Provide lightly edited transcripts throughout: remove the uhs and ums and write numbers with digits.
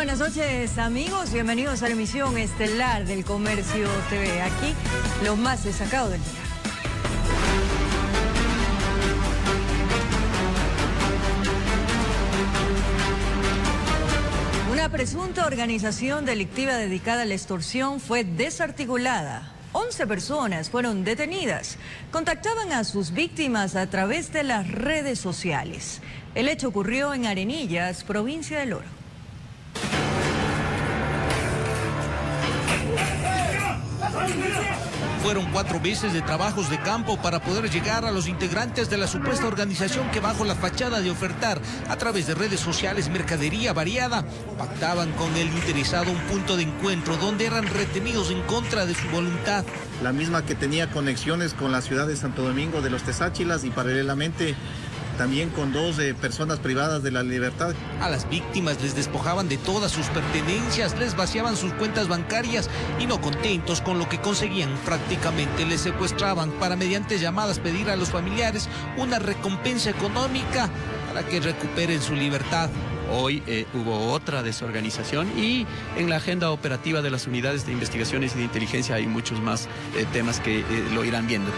buenas noches, amigos. Bienvenidos a la emisión estelar del Comercio TV. Aquí, lo más destacado del día. Una presunta organización delictiva dedicada a la extorsión fue desarticulada. 11 personas fueron detenidas. Contactaban a sus víctimas a través de las redes sociales. El hecho ocurrió en Arenillas, provincia del Oro. Fueron 4 meses de trabajos de campo para poder llegar a los integrantes de la supuesta organización que, bajo la fachada de ofertar a través de redes sociales mercadería variada, pactaban con el interesado un punto de encuentro donde eran retenidos en contra de su voluntad. La misma que tenía conexiones con la ciudad de Santo Domingo de los Tezáchilas y paralelamente también con 2 personas privadas de la libertad. A las víctimas les despojaban de todas sus pertenencias, les vaciaban sus cuentas bancarias y, no contentos con lo que conseguían, prácticamente les secuestraban para, mediante llamadas, pedir a los familiares una recompensa económica para que recuperen su libertad. Hoy hubo otra desorganización y en la agenda operativa de las unidades de investigaciones y de inteligencia hay muchos más temas que lo irán viendo.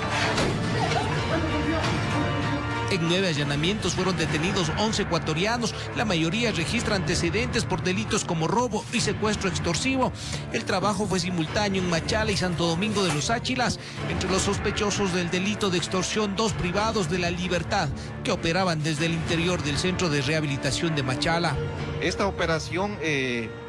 En 9 allanamientos fueron detenidos 11 ecuatorianos. La mayoría registra antecedentes por delitos como robo y secuestro extorsivo. El trabajo fue simultáneo en Machala y Santo Domingo de los Áchilas. Entre los sospechosos del delito de extorsión, 2 privados de la libertad que operaban desde el interior del Centro de Rehabilitación de Machala. Esta operación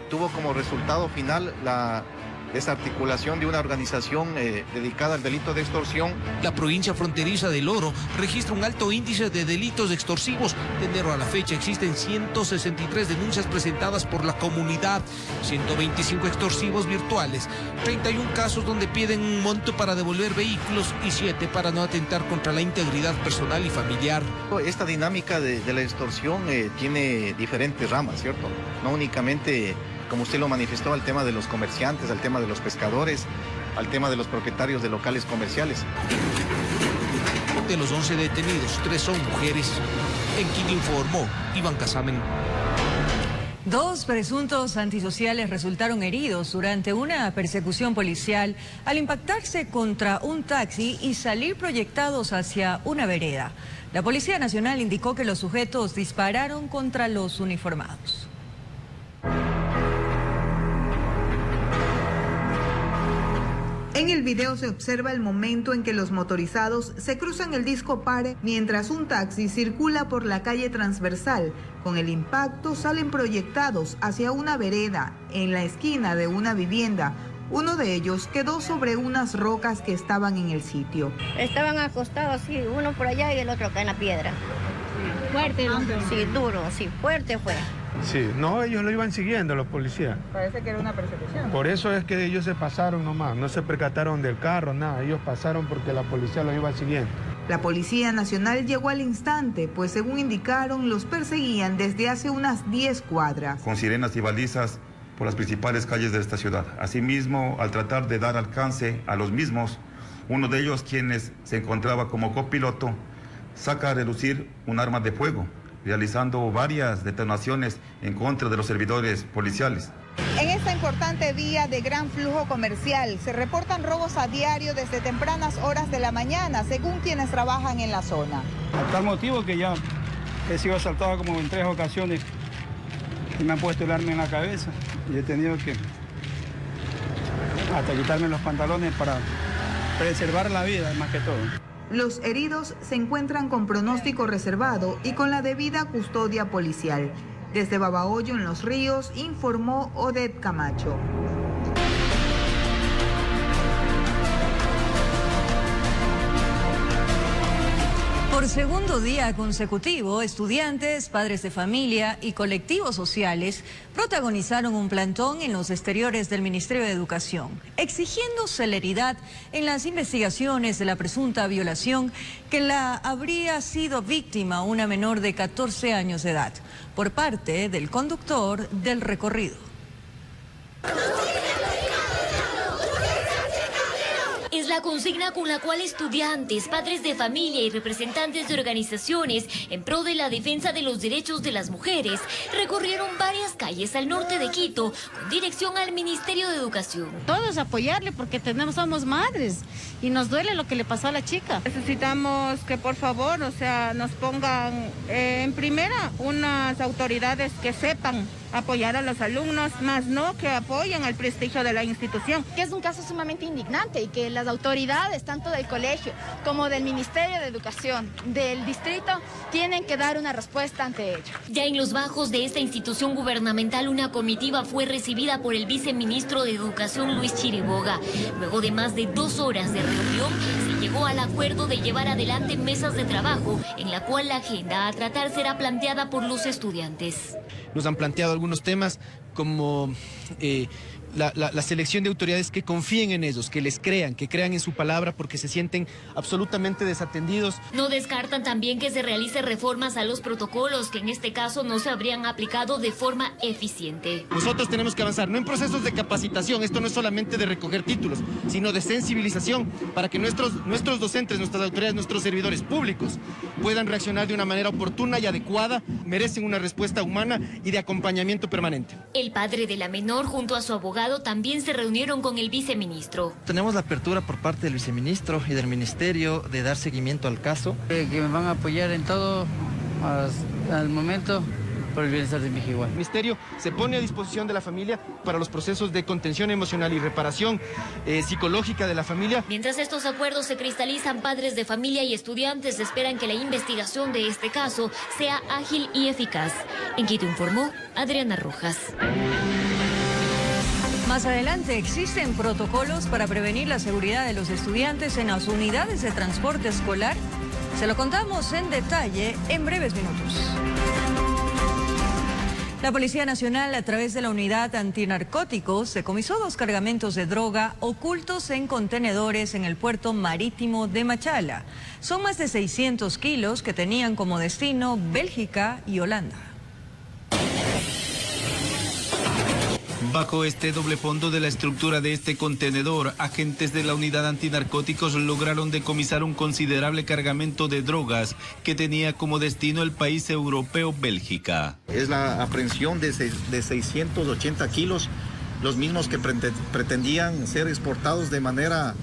tuvo como resultado final la desarticulación de una organización dedicada al delito de extorsión. La provincia fronteriza del Oro registra un alto índice de delitos extorsivos. De enero a la fecha existen 163 denuncias presentadas por la comunidad, 125 extorsivos virtuales, 31 casos donde piden un monto para devolver vehículos y 7 para no atentar contra la integridad personal y familiar. Esta dinámica de la extorsión tiene diferentes ramas, ¿cierto? No únicamente, como usted lo manifestó, al tema de los comerciantes, al tema de los pescadores, al tema de los propietarios de locales comerciales. De los 11 detenidos, 3 son mujeres. En Quito informó Iván Casamen. 2 presuntos antisociales resultaron heridos durante una persecución policial al impactarse contra un taxi y salir proyectados hacia una vereda. La Policía Nacional indicó que los sujetos dispararon contra los uniformados. En el video se observa el momento en que los motorizados se cruzan el disco par mientras un taxi circula por la calle transversal. Con el impacto salen proyectados hacia una vereda en la esquina de una vivienda. Uno de ellos quedó sobre unas rocas que estaban en el sitio. Estaban acostados así, uno por allá y el otro acá en la piedra. Fuerte, ¿no? Sí, duro, sí, fuerte fue. Sí, no, ellos lo iban siguiendo, los policías. Parece que era una persecución. Por eso es que ellos se pasaron nomás, no se percataron del carro, nada. Ellos pasaron porque la policía los iba siguiendo. La Policía Nacional llegó al instante, pues según indicaron, los perseguían desde hace unas 10 cuadras. Con sirenas y balizas por las principales calles de esta ciudad. Asimismo, al tratar de dar alcance a los mismos, uno de ellos, quienes se encontraba como copiloto, saca a relucir un arma de fuego, realizando varias detonaciones en contra de los servidores policiales. En esta importante vía de gran flujo comercial se reportan robos a diario desde tempranas horas de la mañana, según quienes trabajan en la zona. A tal motivo que ya he sido asaltado como en 3 ocasiones y me han puesto el arma en la cabeza y he tenido que hasta quitarme los pantalones para preservar la vida, más que todo. Los heridos se encuentran con pronóstico reservado y con la debida custodia policial. Desde Babahoyo, en Los Ríos, informó Odette Camacho. Por segundo día consecutivo, estudiantes, padres de familia y colectivos sociales protagonizaron un plantón en los exteriores del Ministerio de Educación, exigiendo celeridad en las investigaciones de la presunta violación que la habría sido víctima una menor de 14 años de edad por parte del conductor del recorrido. la consigna con la cual estudiantes, padres de familia y representantes de organizaciones en pro de la defensa de los derechos de las mujeres recorrieron varias calles al norte de Quito con dirección al Ministerio de Educación. Todos apoyarle porque somos madres y nos duele lo que le pasó a la chica. Necesitamos que por favor, nos pongan en primera unas autoridades que sepan apoyar a los alumnos, más no que apoyen al prestigio de la institución. Que es un caso sumamente indignante y que las autoridades, tanto del colegio como del Ministerio de Educación, del distrito, tienen que dar una respuesta ante ello. Ya en los bajos de esta institución gubernamental, una comitiva fue recibida por el viceministro de Educación, Luis Chiriboga. Luego de más de 2 horas de reunión, se llegó al acuerdo de llevar adelante mesas de trabajo, en la cual la agenda a tratar será planteada por los estudiantes. Nos han planteado algunos temas como la selección de autoridades que confíen en ellos, que les crean, que crean en su palabra porque se sienten absolutamente desatendidos. No descartan también que se realicen reformas a los protocolos que en este caso no se habrían aplicado de forma eficiente. Nosotros tenemos que avanzar, no en procesos de capacitación, esto no es solamente de recoger títulos, sino de sensibilización para que nuestros docentes, nuestras autoridades, nuestros servidores públicos puedan reaccionar de una manera oportuna y adecuada, merecen una respuesta humana y de acompañamiento permanente. El padre de la menor junto a su abogado también se reunieron con el viceministro. Tenemos la apertura por parte del viceministro y del ministerio de dar seguimiento al caso. Que me van a apoyar en todo al momento por el bienestar de mi hija igual. El ministerio se pone a disposición de la familia para los procesos de contención emocional y reparación psicológica de la familia. Mientras estos acuerdos se cristalizan, padres de familia y estudiantes esperan que la investigación de este caso sea ágil y eficaz. En Quito informó Adriana Rojas. Más adelante, existen protocolos para prevenir la seguridad de los estudiantes en las unidades de transporte escolar. Se lo contamos en detalle en breves minutos. La Policía Nacional, a través de la Unidad Antinarcóticos, decomisó 2 cargamentos de droga ocultos en contenedores en el puerto marítimo de Machala. Son más de 600 kilos que tenían como destino Bélgica y Holanda. Bajo este doble fondo de la estructura de este contenedor, agentes de la Unidad Antinarcóticos lograron decomisar un considerable cargamento de drogas que tenía como destino el país europeo Bélgica. Es la aprehensión de 680 kilos, los mismos que pretendían ser exportados de manera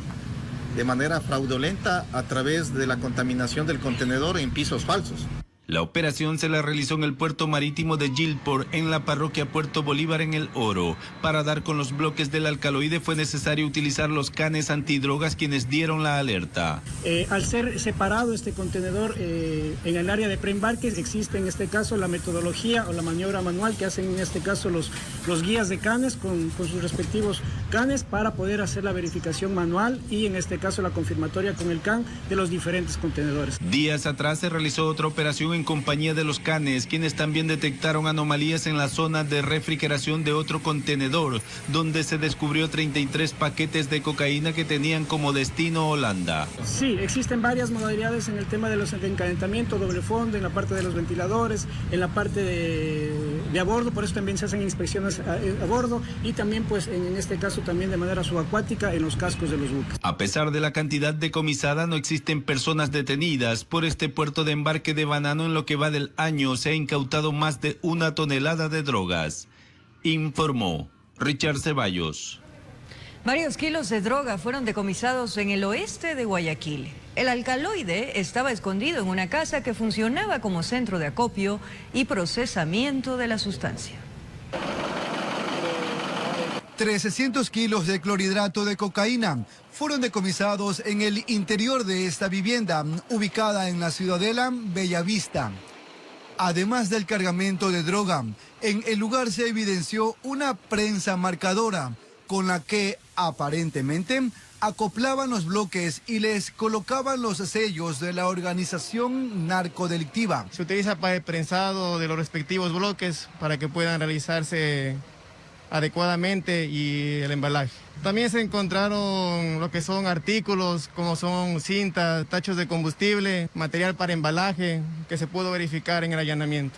fraudulenta a través de la contaminación del contenedor en pisos falsos. La operación se la realizó en el puerto marítimo de Gilport, en la parroquia Puerto Bolívar, en El Oro. Para dar con los bloques del alcaloide fue necesario utilizar los canes antidrogas, quienes dieron la alerta. Al ser separado este contenedor en el área de preembarque, existe en este caso la metodología o la maniobra manual que hacen en este caso los guías de canes con sus respectivos canes para poder hacer la verificación manual y en este caso la confirmatoria con el can de los diferentes contenedores. Días atrás se realizó otra operación en compañía de los canes, quienes también detectaron anomalías en la zona de refrigeración de otro contenedor, donde se descubrió 33 paquetes de cocaína que tenían como destino Holanda. Sí, existen varias modalidades en el tema de los encalentamientos, doble fondo, en la parte de los ventiladores, en la parte de a bordo, por eso también se hacen inspecciones a bordo y también pues en este caso también de manera subacuática en los cascos de los buques. A pesar de la cantidad decomisada, no existen personas detenidas. Por este puerto de embarque de Banano, en lo que va del año, se ha incautado más de 1 tonelada de drogas. Informó Richard Ceballos. Varios kilos de droga fueron decomisados en el oeste de Guayaquil. El alcaloide estaba escondido en una casa que funcionaba como centro de acopio y procesamiento de la sustancia. 300 kilos de clorhidrato de cocaína fueron decomisados en el interior de esta vivienda, ubicada en la ciudadela Bellavista. Además del cargamento de droga, en el lugar se evidenció una prensa marcadora con la que aparentemente acoplaban los bloques y les colocaban los sellos de la organización narcodelictiva. Se utiliza para el prensado de los respectivos bloques para que puedan realizarse adecuadamente y el embalaje. También se encontraron lo que son artículos como son cintas, tachos de combustible, material para embalaje que se pudo verificar en el allanamiento.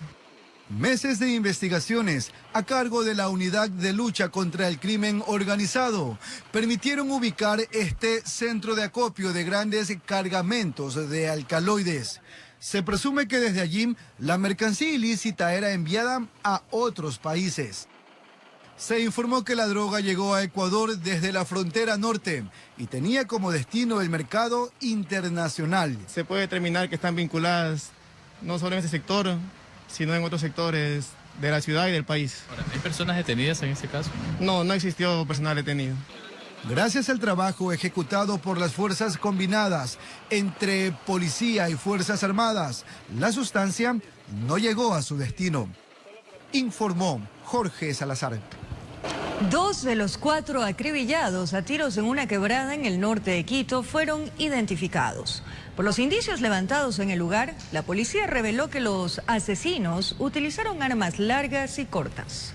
Meses de investigaciones a cargo de la Unidad de Lucha contra el Crimen Organizado permitieron ubicar este centro de acopio de grandes cargamentos de alcaloides. Se presume que desde allí la mercancía ilícita era enviada a otros países. Se informó que la droga llegó a Ecuador desde la frontera norte y tenía como destino el mercado internacional. Se puede determinar que están vinculadas no solo en este sector, sino en otros sectores de la ciudad y del país. Ahora, ¿hay personas detenidas en este caso? No, no existió personal detenido. Gracias al trabajo ejecutado por las fuerzas combinadas entre policía y fuerzas armadas, la sustancia no llegó a su destino, informó Jorge Salazar. 2 de los 4 acribillados a tiros en una quebrada en el norte de Quito fueron identificados. Por los indicios levantados en el lugar, la policía reveló que los asesinos utilizaron armas largas y cortas.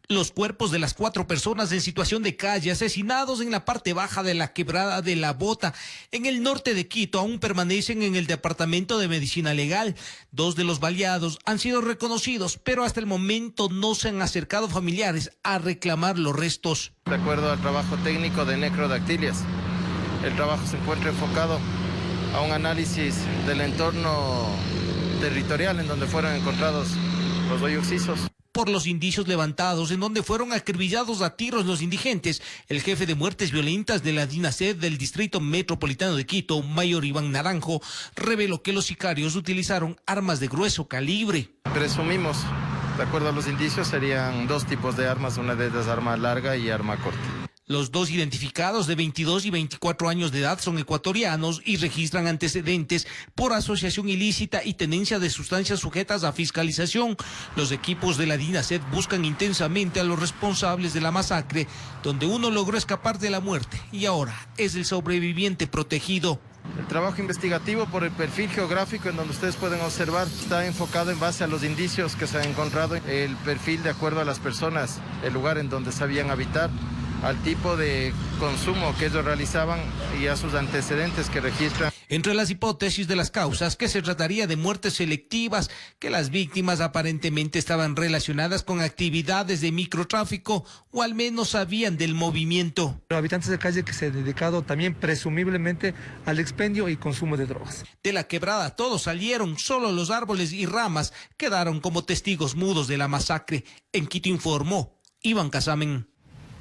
Los cuerpos de las 4 personas en situación de calle asesinados en la parte baja de la quebrada de La Bota, en el norte de Quito, aún permanecen en el Departamento de Medicina Legal. 2 de los baleados han sido reconocidos, pero hasta el momento no se han acercado familiares a reclamar los restos. De acuerdo al trabajo técnico de necrodactilias, el trabajo se encuentra enfocado a un análisis del entorno territorial en donde fueron encontrados los hoyos occisos. Por los indicios levantados en donde fueron acribillados a tiros los indigentes, el jefe de muertes violentas de la DINASED del Distrito Metropolitano de Quito, Mayor Iván Naranjo, reveló que los sicarios utilizaron armas de grueso calibre. Presumimos, de acuerdo a los indicios, serían 2 tipos de armas, una de ellas arma larga y arma corta. Los 2 identificados de 22 y 24 años de edad son ecuatorianos y registran antecedentes por asociación ilícita y tenencia de sustancias sujetas a fiscalización. Los equipos de la DINASED buscan intensamente a los responsables de la masacre, donde uno logró escapar de la muerte y ahora es el sobreviviente protegido. El trabajo investigativo por el perfil geográfico en donde ustedes pueden observar está enfocado en base a los indicios que se han encontrado, el perfil de acuerdo a las personas, el lugar en donde sabían habitar, al tipo de consumo que ellos realizaban y a sus antecedentes que registran. Entre las hipótesis de las causas, que se trataría de muertes selectivas, que las víctimas aparentemente estaban relacionadas con actividades de microtráfico o al menos sabían del movimiento. Los habitantes de calle que se han dedicado también presumiblemente al expendio y consumo de drogas. De la quebrada todos salieron, solo los árboles y ramas quedaron como testigos mudos de la masacre. En Quito informó Iván Casamen.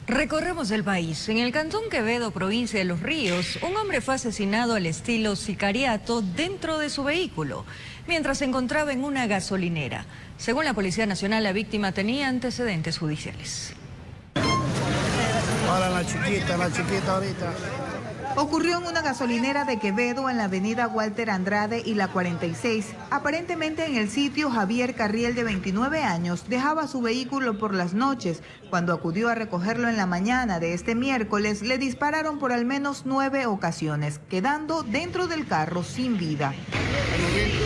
Recorremos el país. En el Cantón Quevedo, provincia de Los Ríos, un hombre fue asesinado al estilo sicariato dentro de su vehículo, mientras se encontraba en una gasolinera. Según la Policía Nacional, la víctima tenía antecedentes judiciales. Hola, la chiquita ahorita. Ocurrió en una gasolinera de Quevedo en la avenida Walter Andrade y la 46. Aparentemente en el sitio, Javier Carriel, de 29 años, dejaba su vehículo por las noches. Cuando acudió a recogerlo en la mañana de este miércoles, le dispararon por al menos 9 ocasiones, quedando dentro del carro sin vida. Al momento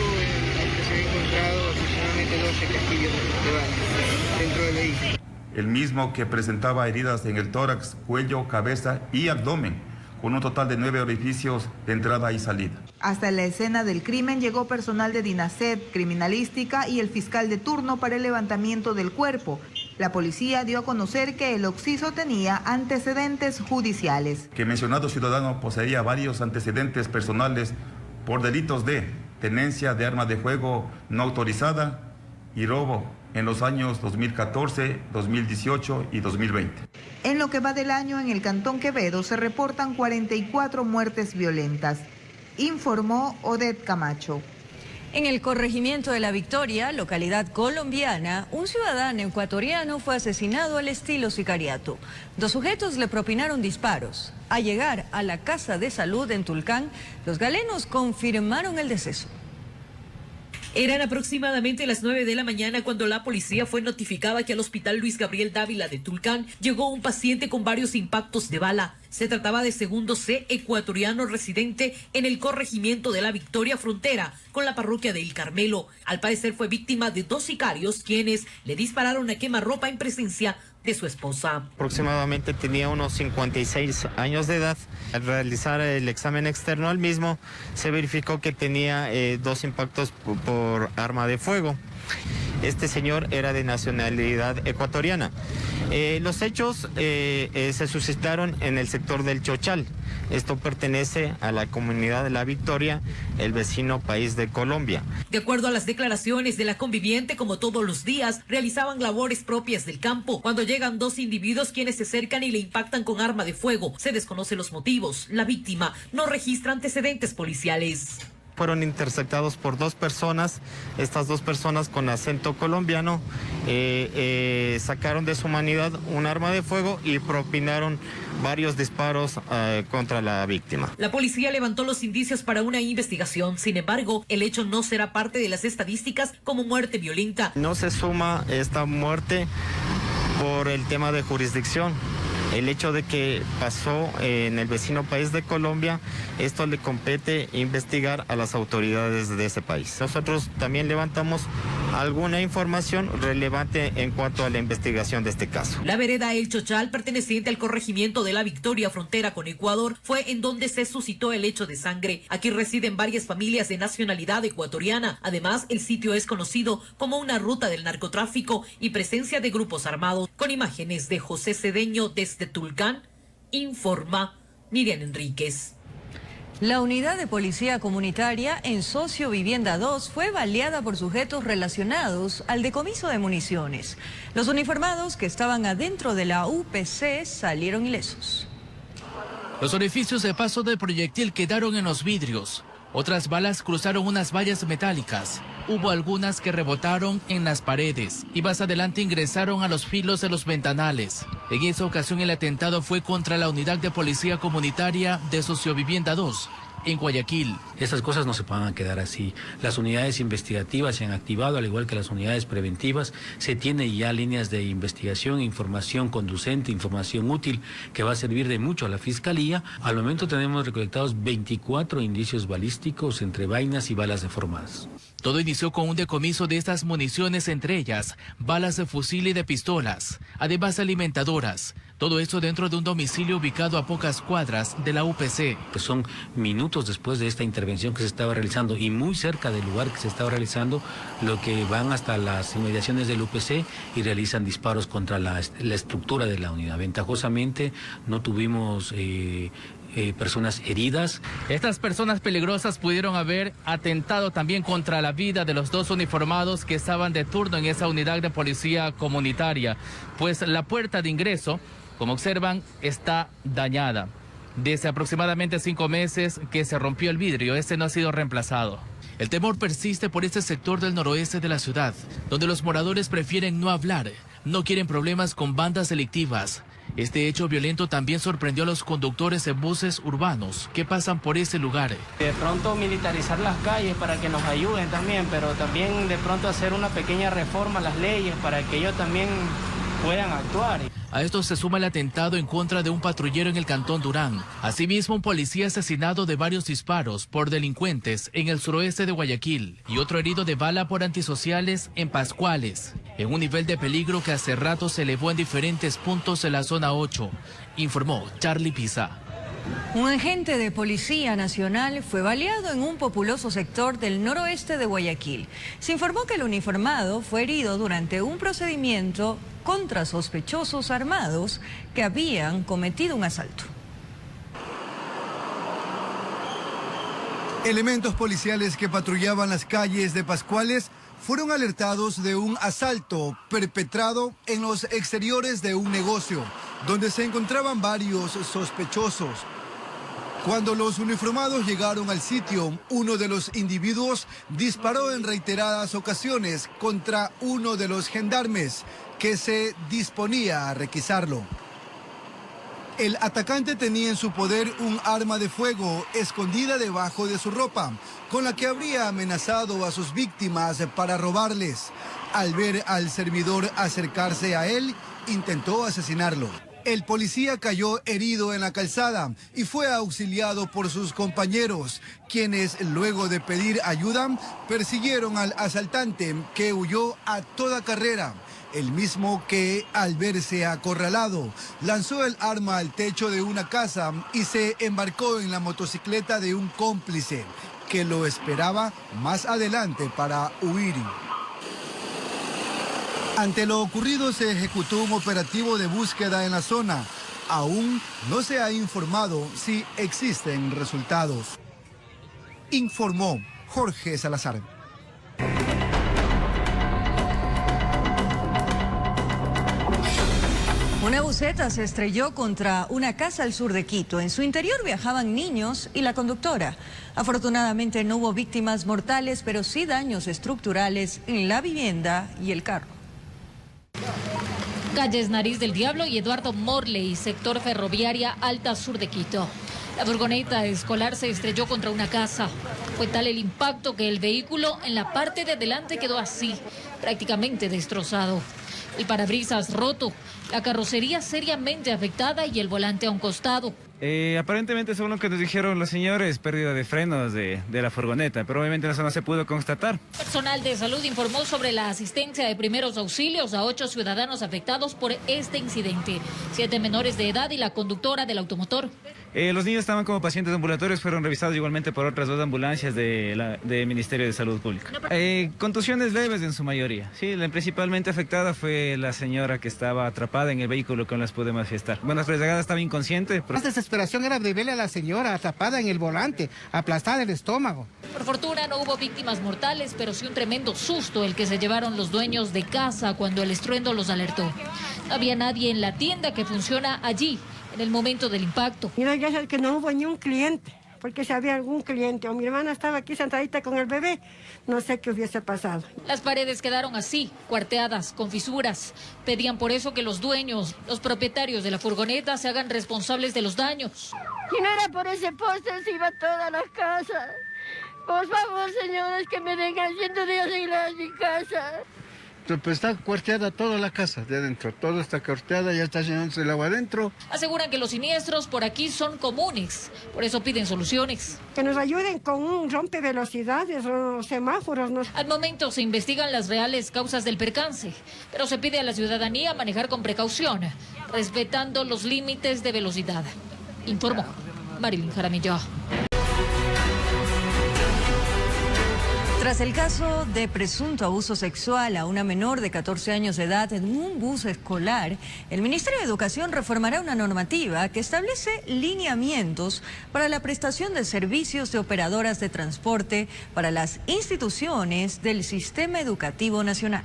se han encontrado aproximadamente 12 casquillos de balas dentro del vehículo. El mismo que presentaba heridas en el tórax, cuello, cabeza y abdomen, con un total de 9 orificios de entrada y salida. Hasta la escena del crimen llegó personal de DINASED, criminalística y el fiscal de turno para el levantamiento del cuerpo. La policía dio a conocer que el occiso tenía antecedentes judiciales. Que mencionado ciudadano poseía varios antecedentes personales por delitos de tenencia de arma de fuego no autorizada y robo en los años 2014, 2018 y 2020. En lo que va del año, en el Cantón Quevedo se reportan 44 muertes violentas, informó Odette Camacho. En el corregimiento de La Victoria, localidad colombiana, un ciudadano ecuatoriano fue asesinado al estilo sicariato. 2 sujetos le propinaron disparos. Al llegar a la casa de salud en Tulcán, los galenos confirmaron el deceso. Eran aproximadamente las 9 de la mañana cuando la policía fue notificada que al Hospital Luis Gabriel Dávila de Tulcán llegó un paciente con varios impactos de bala. Se trataba de Segundo C, ecuatoriano residente en el corregimiento de La Victoria, frontera con la parroquia de El Carmelo. Al parecer fue víctima de 2 sicarios quienes le dispararon a quemarropa en presencia de su esposa. Aproximadamente tenía unos 56 años de edad. Al realizar el examen externo al mismo, se verificó que tenía 2 impactos por arma de fuego. Este señor era de nacionalidad ecuatoriana. Los hechos se suscitaron en el sector del Chochal. Esto pertenece a la comunidad de La Victoria, el vecino país de Colombia. De acuerdo a las declaraciones de la conviviente, como todos los días, realizaban labores propias del campo. Cuando llegan dos individuos quienes se acercan y le impactan con arma de fuego. Se desconocen los motivos. La víctima no registra antecedentes policiales. Fueron interceptados por dos personas, estas dos personas con acento colombiano, sacaron de su humanidad un arma de fuego y propinaron varios disparos contra la víctima. La policía levantó los indicios para una investigación, sin embargo, el hecho no será parte de las estadísticas como muerte violenta. No se suma esta muerte por el tema de jurisdicción. El hecho de que pasó en el vecino país de Colombia, esto le compete investigar a las autoridades de ese país. Nosotros también levantamos alguna información relevante en cuanto a la investigación de este caso. La vereda El Chochal, perteneciente al corregimiento de La Victoria, frontera con Ecuador, fue en donde se suscitó el hecho de sangre. Aquí residen varias familias de nacionalidad ecuatoriana. Además, el sitio es conocido como una ruta del narcotráfico y presencia de grupos armados. Con imágenes de José Cedeño desde Tulcán, informa Miriam Enríquez. La unidad de policía comunitaria en Socio Vivienda 2 fue baleada por sujetos relacionados al decomiso de municiones. Los uniformados que estaban adentro de la UPC salieron ilesos. Los orificios de paso del proyectil quedaron en los vidrios. Otras balas cruzaron unas vallas metálicas. Hubo algunas que rebotaron en las paredes y más adelante ingresaron a los filos de los ventanales. En esa ocasión el atentado fue contra la unidad de policía comunitaria de Sociovivienda 2, en Guayaquil. Estas cosas no se van a quedar así. Las unidades investigativas se han activado, al igual que las unidades preventivas. Se tiene ya líneas de investigación, información conducente, información útil, que va a servir de mucho a la Fiscalía. Al momento tenemos recolectados 24 indicios balísticos entre vainas y balas deformadas. Todo inició con un decomiso de estas municiones, entre ellas balas de fusil y de pistolas, además alimentadoras. Todo esto dentro de un domicilio ubicado a pocas cuadras de la UPC. Son minutos después de esta intervención que se estaba realizando y muy cerca del lugar que se estaba realizando, lo que van hasta las inmediaciones del UPC y realizan disparos contra la estructura de la unidad. Ventajosamente no tuvimos personas heridas. Estas personas peligrosas pudieron haber atentado también contra la vida de los dos uniformados que estaban de turno en esa unidad de policía comunitaria, pues la puerta de ingreso, como observan, está dañada. Desde aproximadamente 5 meses que se rompió el vidrio, este no ha sido reemplazado. El temor persiste por este sector del noroeste de la ciudad, donde los moradores prefieren no hablar, no quieren problemas con bandas delictivas. Este hecho violento también sorprendió a los conductores de buses urbanos que pasan por ese lugar. De pronto militarizar las calles para que nos ayuden también, pero también de pronto hacer una pequeña reforma a las leyes para que ellos también puedan actuar. A esto se suma el atentado en contra de un patrullero en el cantón Durán. Asimismo, un policía asesinado de varios disparos por delincuentes en el suroeste de Guayaquil y otro herido de bala por antisociales en Pascuales, en un nivel de peligro que hace rato se elevó en diferentes puntos de la zona 8, informó Charlie Pisa. Un agente de Policía Nacional fue baleado en un populoso sector del noroeste de Guayaquil. Se informó que el uniformado fue herido durante un procedimiento contra sospechosos armados que habían cometido un asalto. Elementos policiales que patrullaban las calles de Pascuales fueron alertados de un asalto perpetrado en los exteriores de un negocio, donde se encontraban varios sospechosos. Cuando los uniformados llegaron al sitio, uno de los individuos disparó en reiteradas ocasiones contra uno de los gendarmes que se disponía a requisarlo. El atacante tenía en su poder un arma de fuego escondida debajo de su ropa, con la que habría amenazado a sus víctimas para robarles. Al ver al servidor acercarse a él, intentó asesinarlo. El policía cayó herido en la calzada y fue auxiliado por sus compañeros, quienes luego de pedir ayuda persiguieron al asaltante, que huyó a toda carrera. El mismo que, al verse acorralado, lanzó el arma al techo de una casa y se embarcó en la motocicleta de un cómplice que lo esperaba más adelante para huir. Ante lo ocurrido se ejecutó un operativo de búsqueda en la zona. Aún no se ha informado si existen resultados. Informó Jorge Salazar. Una buseta se estrelló contra una casa al sur de Quito. En su interior viajaban niños y la conductora. Afortunadamente no hubo víctimas mortales, pero sí daños estructurales en la vivienda y el carro. Calles Nariz del Diablo y Eduardo Morley, sector ferroviaria Alta Sur de Quito. La furgoneta escolar se estrelló contra una casa. Fue tal el impacto que el vehículo en la parte de adelante quedó así, prácticamente destrozado. El parabrisas roto, la carrocería seriamente afectada y el volante a un costado. Aparentemente, según lo que nos dijeron los señores, pérdida de frenos de la furgoneta, pero obviamente eso no se pudo constatar. Personal de salud informó sobre la asistencia de primeros auxilios a 8 ciudadanos afectados por este incidente, 7 menores de edad y la conductora del automotor. Los niños estaban como pacientes ambulatorios, fueron revisados igualmente por otras 2 ambulancias del Ministerio de Salud Pública. Contusiones leves en su mayoría. Sí, la principalmente afectada fue la señora que estaba atrapada en el vehículo que no las pude manifestar. Bueno, la rezagada estaba inconsciente. La desesperación era de verle a la señora atrapada en el volante, aplastada el estómago. Por fortuna no hubo víctimas mortales, pero sí un tremendo susto el que se llevaron los dueños de casa cuando el estruendo los alertó. No había nadie en la tienda que funciona allí en el momento del impacto. Mira, ya sé que no hubo ni un cliente, porque si había algún cliente o mi hermana estaba aquí sentadita con el bebé, no sé qué hubiese pasado. Las paredes quedaron así, cuarteadas, con fisuras. Pedían por eso que los dueños, los propietarios de la furgoneta se hagan responsables de los daños. Si no era por ese poste, se iba toda la casa. Por favor, señores, que me den 100 días en mi casa. Pues está cuarteada toda la casa de adentro, todo está cuarteada, ya está llenándose el agua adentro. Aseguran que los siniestros por aquí son comunes, por eso piden soluciones. Que nos ayuden con un rompevelocidades o semáforos. ¿No? Al momento se investigan las reales causas del percance, pero se pide a la ciudadanía manejar con precaución, respetando los límites de velocidad. Informó Marilyn Jaramillo. Tras el caso de presunto abuso sexual a una menor de 14 años de edad en un bus escolar, el Ministerio de Educación reformará una normativa que establece lineamientos para la prestación de servicios de operadoras de transporte para las instituciones del Sistema Educativo Nacional.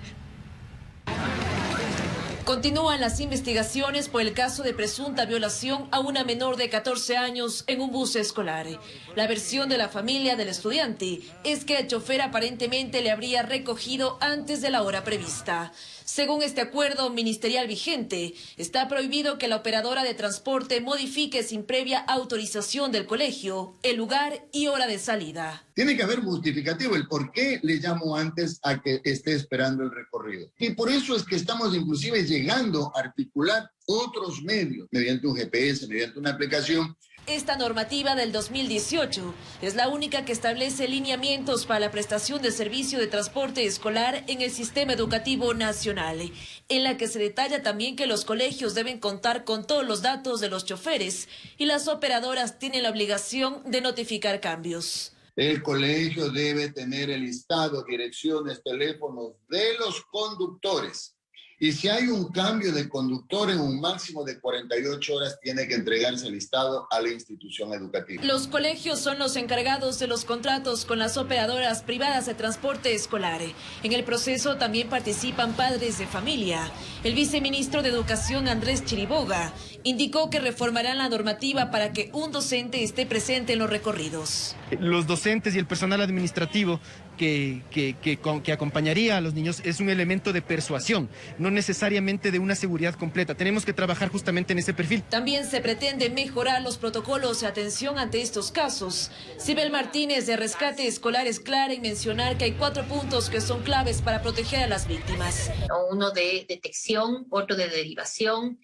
Continúan las investigaciones por el caso de presunta violación a una menor de 14 años en un bus escolar. La versión de la familia del estudiante es que el chofer aparentemente le habría recogido antes de la hora prevista. Según este acuerdo ministerial vigente, está prohibido que la operadora de transporte modifique sin previa autorización del colegio el lugar y hora de salida. Tiene que haber justificativo el por qué le llamo antes a que esté esperando el recorrido. Y por eso es que estamos inclusive llegando a articular otros medios, mediante un GPS, mediante una aplicación. Esta normativa del 2018 es la única que establece lineamientos para la prestación de servicio de transporte escolar en el Sistema Educativo Nacional, en la que se detalla también que los colegios deben contar con todos los datos de los choferes y las operadoras tienen la obligación de notificar cambios. El colegio debe tener el listado, direcciones, teléfonos de los conductores. Y si hay un cambio de conductor en un máximo de 48 horas, tiene que entregarse el listado a la institución educativa. Los colegios son los encargados de los contratos con las operadoras privadas de transporte escolar. En el proceso también participan padres de familia. El viceministro de Educación, Andrés Chiriboga, indicó que reformarán la normativa para que un docente esté presente en los recorridos. Los docentes y el personal administrativo que acompañaría a los niños es un elemento de persuasión, no necesariamente de una seguridad completa. Tenemos que trabajar justamente en ese perfil. También se pretende mejorar los protocolos de atención ante estos casos. Sibel Martínez de Rescate Escolar es clara en mencionar que hay 4 puntos que son claves para proteger a las víctimas. Uno de detección, otro de derivación,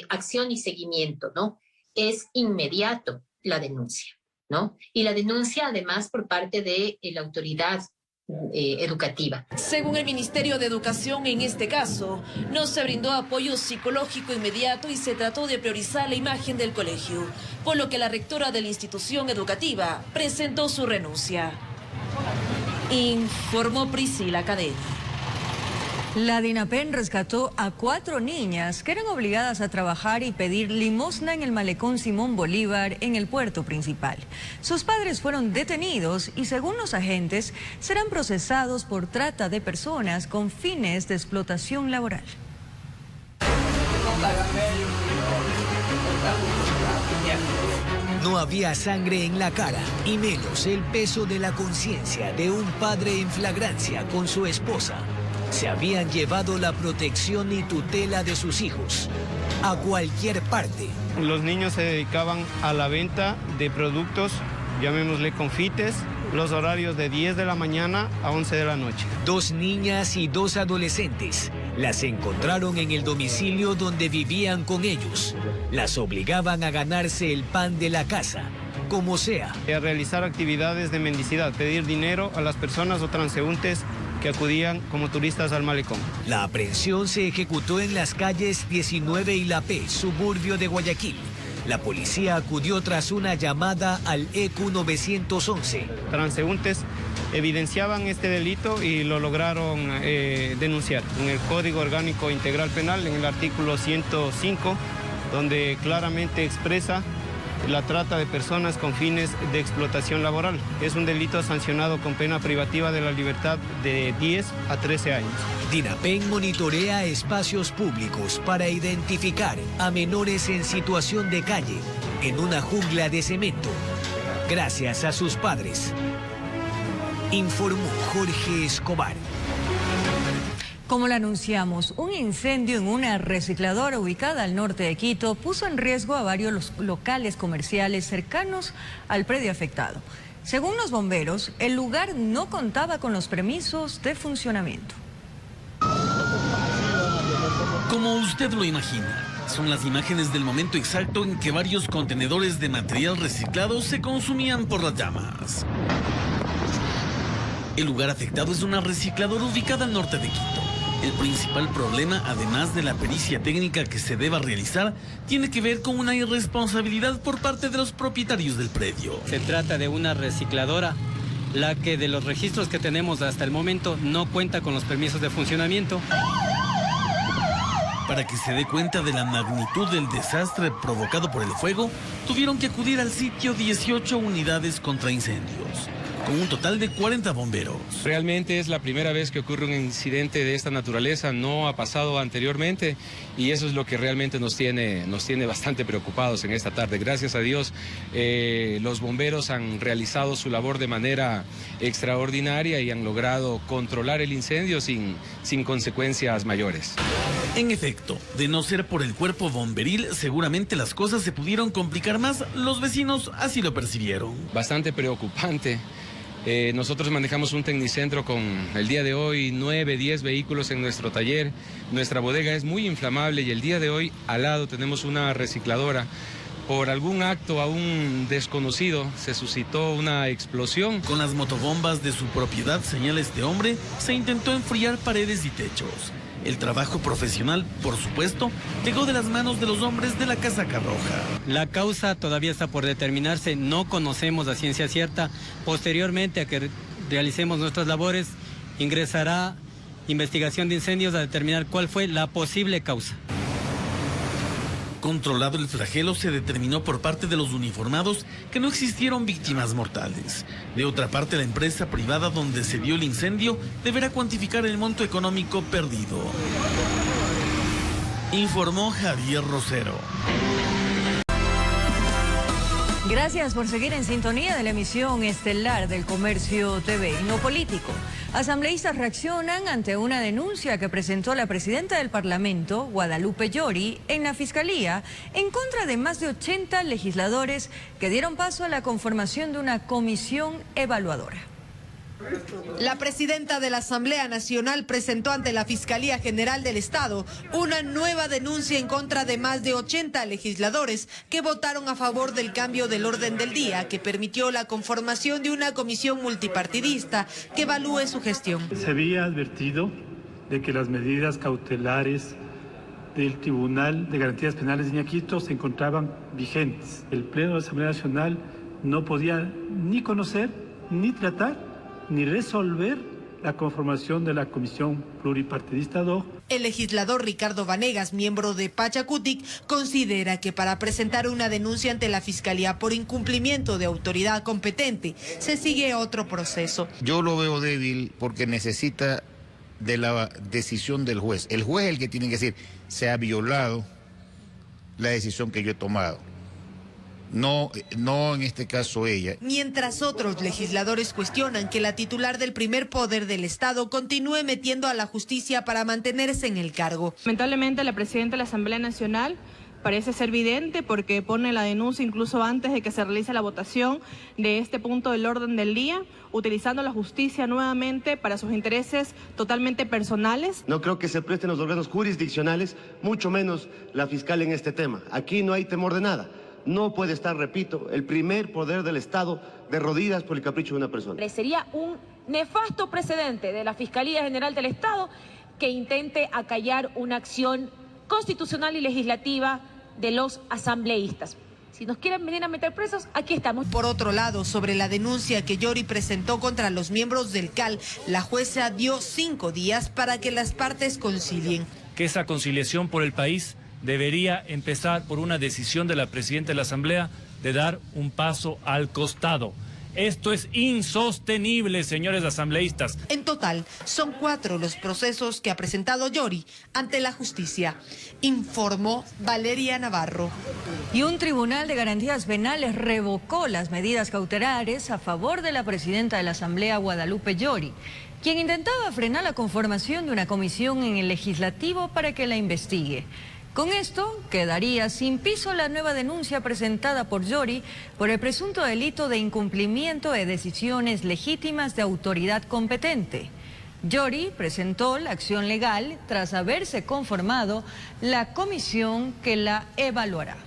acción y seguimiento, ¿no? Es inmediato la denuncia, ¿no? Y la denuncia además por parte de la autoridad educativa. Según el Ministerio de Educación, en este caso, no se brindó apoyo psicológico inmediato y se trató de priorizar la imagen del colegio, por lo que la rectora de la institución educativa presentó su renuncia. Informó Priscila Cadena. La DINAPEN rescató a 4 niñas que eran obligadas a trabajar y pedir limosna en el malecón Simón Bolívar en el puerto principal. Sus padres fueron detenidos y, según los agentes, serán procesados por trata de personas con fines de explotación laboral. No había sangre en la cara y menos el peso de la conciencia de un padre en flagrancia con su esposa. Se habían llevado la protección y tutela de sus hijos a cualquier parte. Los niños se dedicaban a la venta de productos, llamémosle confites, los horarios de 10 de la mañana a 11 de la noche. 2 niñas y 2 adolescentes las encontraron en el domicilio donde vivían con ellos. Las obligaban a ganarse el pan de la casa, como sea. A realizar actividades de mendicidad, pedir dinero a las personas o transeúntes que acudían como turistas al malecón. La aprehensión se ejecutó en las calles 19 y La P, suburbio de Guayaquil. La policía acudió tras una llamada al ECU 911. Transeúntes evidenciaban este delito y lo lograron denunciar en el Código Orgánico Integral Penal, en el artículo 105, donde claramente expresa la trata de personas con fines de explotación laboral. Es un delito sancionado con pena privativa de la libertad de 10 a 13 años. DINAPEN monitorea espacios públicos para identificar a menores en situación de calle en una jungla de cemento. Gracias a sus padres. Informó Jorge Escobar. Como lo anunciamos, un incendio en una recicladora ubicada al norte de Quito puso en riesgo a varios locales comerciales cercanos al predio afectado. Según los bomberos, el lugar no contaba con los permisos de funcionamiento. Como usted lo imagina, son las imágenes del momento exacto en que varios contenedores de material reciclado se consumían por las llamas. El lugar afectado es una recicladora ubicada al norte de Quito. El principal problema, además de la pericia técnica que se deba realizar, tiene que ver con una irresponsabilidad por parte de los propietarios del predio. Se trata de una recicladora, la que de los registros que tenemos hasta el momento no cuenta con los permisos de funcionamiento. Para que se dé cuenta de la magnitud del desastre provocado por el fuego, tuvieron que acudir al sitio 18 unidades contra incendios, con un total de 40 bomberos. Realmente es la primera vez que ocurre un incidente de esta naturaleza, no ha pasado anteriormente y eso es lo que realmente nos tiene bastante preocupados en esta tarde. Gracias a Dios, los bomberos han realizado su labor de manera extraordinaria y han logrado controlar el incendio sin consecuencias mayores. En efecto, de no ser por el cuerpo bomberil, seguramente las cosas se pudieron complicar más. Los vecinos así lo percibieron. Bastante preocupante. Nosotros manejamos un tecnicentro con el día de hoy 9, 10 vehículos en nuestro taller. Nuestra bodega es muy inflamable y el día de hoy al lado tenemos una recicladora. Por algún acto aún desconocido se suscitó una explosión. Con las motobombas de su propiedad, señala este hombre, se intentó enfriar paredes y techos. El trabajo profesional, por supuesto, llegó de las manos de los hombres de la casaca roja. La causa todavía está por determinarse, no conocemos a ciencia cierta. Posteriormente a que realicemos nuestras labores, ingresará investigación de incendios a determinar cuál fue la posible causa. Controlado el flagelo, se determinó por parte de los uniformados que no existieron víctimas mortales. De otra parte, la empresa privada donde se dio el incendio deberá cuantificar el monto económico perdido. Informó Javier Rosero. Gracias por seguir en sintonía de la emisión estelar del Comercio TV. No político. Asambleístas reaccionan ante una denuncia que presentó la presidenta del Parlamento, Guadalupe Llori, en la Fiscalía en contra de más de 80 legisladores que dieron paso a la conformación de una comisión evaluadora. La presidenta de la Asamblea Nacional presentó ante la Fiscalía General del Estado una nueva denuncia en contra de más de 80 legisladores que votaron a favor del cambio del orden del día que permitió la conformación de una comisión multipartidista que evalúe su gestión. Se había advertido de que las medidas cautelares del Tribunal de Garantías Penales de Iñaquito se encontraban vigentes. El Pleno de la Asamblea Nacional no podía ni conocer, ni tratar, ni resolver la conformación de la Comisión Pluripartidista ad hoc. El legislador Ricardo Vanegas, miembro de Pachacutic, considera que para presentar una denuncia ante la Fiscalía por incumplimiento de autoridad competente, se sigue otro proceso. Yo lo veo débil porque necesita de la decisión del juez. El juez es el que tiene que decir, se ha violado la decisión que yo he tomado. No en este caso ella. Mientras otros legisladores cuestionan que la titular del primer poder del Estado continúe metiendo a la justicia para mantenerse en el cargo. Lamentablemente la presidenta de la Asamblea Nacional parece ser vidente porque pone la denuncia incluso antes de que se realice la votación de este punto del orden del día, utilizando la justicia nuevamente para sus intereses totalmente personales. No creo que se presten los órganos jurisdiccionales, mucho menos la fiscal en este tema. Aquí no hay temor de nada. No puede estar, repito, el primer poder del Estado de rodillas por el capricho de una persona. Sería un nefasto precedente de la Fiscalía General del Estado que intente acallar una acción constitucional y legislativa de los asambleístas. Si nos quieren venir a meter presos, aquí estamos. Por otro lado, sobre la denuncia que Yori presentó contra los miembros del CAL, la jueza dio 5 días para que las partes concilien. Que esa conciliación por el país debería empezar por una decisión de la presidenta de la Asamblea de dar un paso al costado. Esto es insostenible, señores asambleístas. En total, son 4 los procesos que ha presentado Yori ante la justicia, informó Valeria Navarro. Y un tribunal de garantías penales revocó las medidas cautelares a favor de la presidenta de la Asamblea, Guadalupe Yori, quien intentaba frenar la conformación de una comisión en el legislativo para que la investigue. Con esto quedaría sin piso la nueva denuncia presentada por Yori por el presunto delito de incumplimiento de decisiones legítimas de autoridad competente. Yori presentó la acción legal tras haberse conformado la comisión que la evaluará.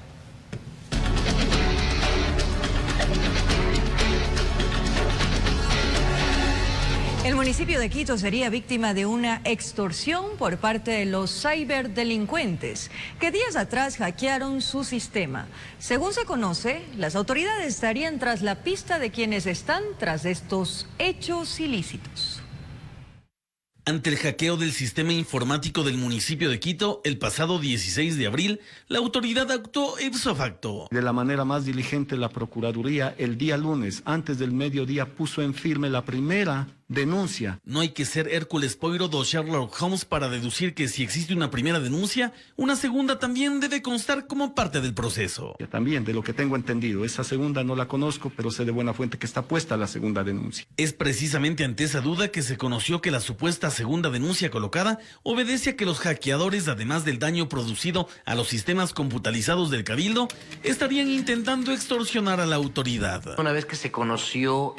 El municipio de Quito sería víctima de una extorsión por parte de los ciberdelincuentes que días atrás hackearon su sistema. Según se conoce, las autoridades estarían tras la pista de quienes están tras estos hechos ilícitos. Ante el hackeo del sistema informático del municipio de Quito, el pasado 16 de abril, la autoridad actuó ipso facto. De la manera más diligente, la Procuraduría el día lunes, antes del mediodía, puso en firme la primera denuncia. No hay que ser Hércules Poirot o Sherlock Holmes para deducir que si existe una primera denuncia, una segunda también debe constar como parte del proceso. También, de lo que tengo entendido, esa segunda no la conozco, pero sé de buena fuente que está puesta la segunda denuncia. Es precisamente ante esa duda que se conoció que la supuesta segunda denuncia colocada obedece a que los hackeadores, además del daño producido a los sistemas computalizados del Cabildo, estarían intentando extorsionar a la autoridad. Una vez que se conoció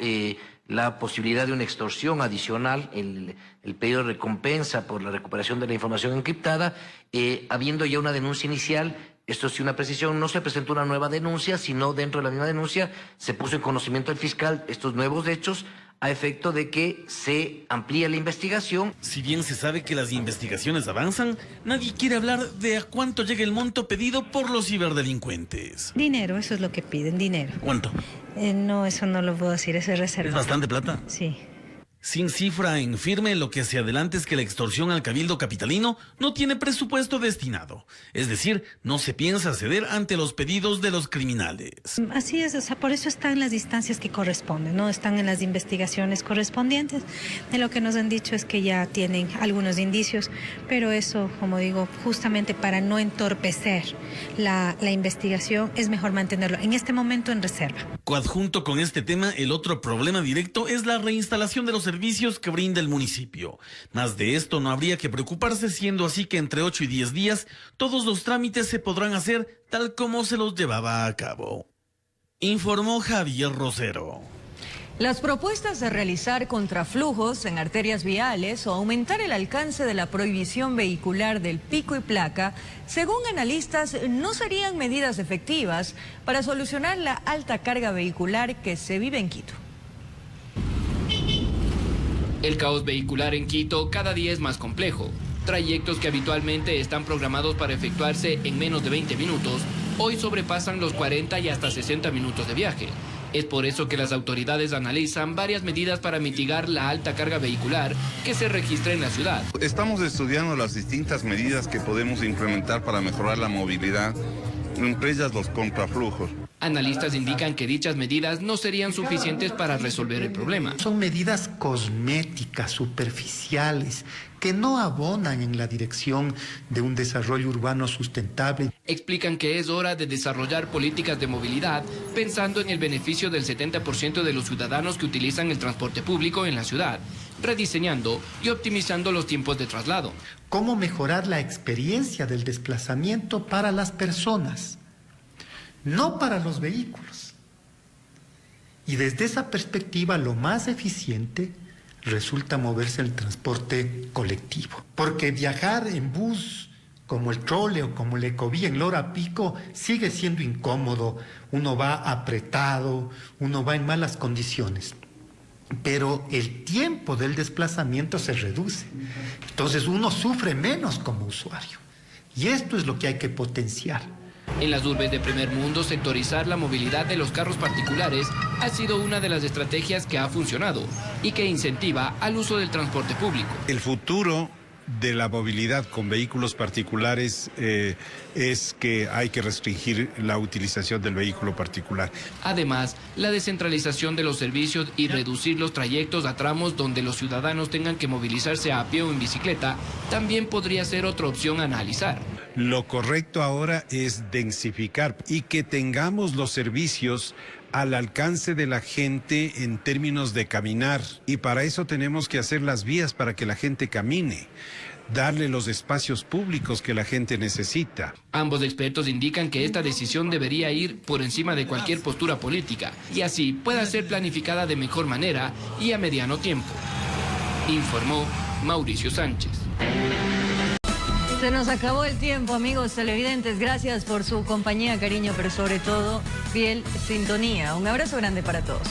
la posibilidad de una extorsión adicional, el pedido de recompensa por la recuperación de la información encriptada, habiendo ya una denuncia inicial, esto sí una precisión, no se presentó una nueva denuncia, sino dentro de la misma denuncia se puso en conocimiento del fiscal estos nuevos hechos a efecto de que se amplíe la investigación. Si bien se sabe que las investigaciones avanzan, nadie quiere hablar de a cuánto llega el monto pedido por los ciberdelincuentes. Dinero, eso es lo que piden, dinero. ¿Cuánto? No, eso no lo puedo decir, eso es reserva. ¿Es bastante plata? Sí. Sin cifra en firme, lo que se adelanta es que la extorsión al Cabildo capitalino no tiene presupuesto destinado. Es decir, no se piensa ceder ante los pedidos de los criminales. Así es, o sea, por eso están las distancias que corresponden, ¿no? Están en las investigaciones correspondientes. De lo que nos han dicho es que ya tienen algunos indicios, pero eso, como digo, justamente para no entorpecer la investigación, es mejor mantenerlo en este momento en reserva. Coadjunto con este tema, el otro problema directo es la reinstalación de los servicios que brinda el municipio. Más de esto no habría que preocuparse, siendo así que entre 8 y 10 días todos los trámites se podrán hacer tal como se los llevaba a cabo. Informó Javier Rosero. Las propuestas de realizar contraflujos en arterias viales o aumentar el alcance de la prohibición vehicular del pico y placa, según analistas, no serían medidas efectivas para solucionar la alta carga vehicular que se vive en Quito. El caos vehicular en Quito cada día es más complejo. Trayectos que habitualmente están programados para efectuarse en menos de 20 minutos, hoy sobrepasan los 40 y hasta 60 minutos de viaje. Es por eso que las autoridades analizan varias medidas para mitigar la alta carga vehicular que se registra en la ciudad. Estamos estudiando las distintas medidas que podemos implementar para mejorar la movilidad, entre ellas los contraflujos. Analistas indican que dichas medidas no serían suficientes para resolver el problema. Son medidas cosméticas, superficiales, que no abonan en la dirección de un desarrollo urbano sustentable. Explican que es hora de desarrollar políticas de movilidad pensando en el beneficio del 70% de los ciudadanos que utilizan el transporte público en la ciudad, rediseñando y optimizando los tiempos de traslado. ¿Cómo mejorar la experiencia del desplazamiento para las personas? No para los vehículos. Y desde esa perspectiva, lo más eficiente resulta moverse en el transporte colectivo. Porque viajar en bus, como el trole o como el ecovía en la hora pico, sigue siendo incómodo. Uno va apretado, uno va en malas condiciones. Pero el tiempo del desplazamiento se reduce. Entonces uno sufre menos como usuario. Y esto es lo que hay que potenciar. En las urbes de primer mundo, sectorizar la movilidad de los carros particulares ha sido una de las estrategias que ha funcionado y que incentiva al uso del transporte público. El futuro de la movilidad con vehículos particulares es que hay que restringir la utilización del vehículo particular. Además, la descentralización de los servicios y reducir los trayectos a tramos donde los ciudadanos tengan que movilizarse a pie o en bicicleta también podría ser otra opción a analizar. Lo correcto ahora es densificar y que tengamos los servicios al alcance de la gente en términos de caminar. Y para eso tenemos que hacer las vías para que la gente camine, darle los espacios públicos que la gente necesita. Ambos expertos indican que esta decisión debería ir por encima de cualquier postura política y así pueda ser planificada de mejor manera y a mediano tiempo. Informó Mauricio Sánchez. Se nos acabó el tiempo, amigos televidentes. Gracias por su compañía, cariño, pero sobre todo, fiel sintonía. Un abrazo grande para todos.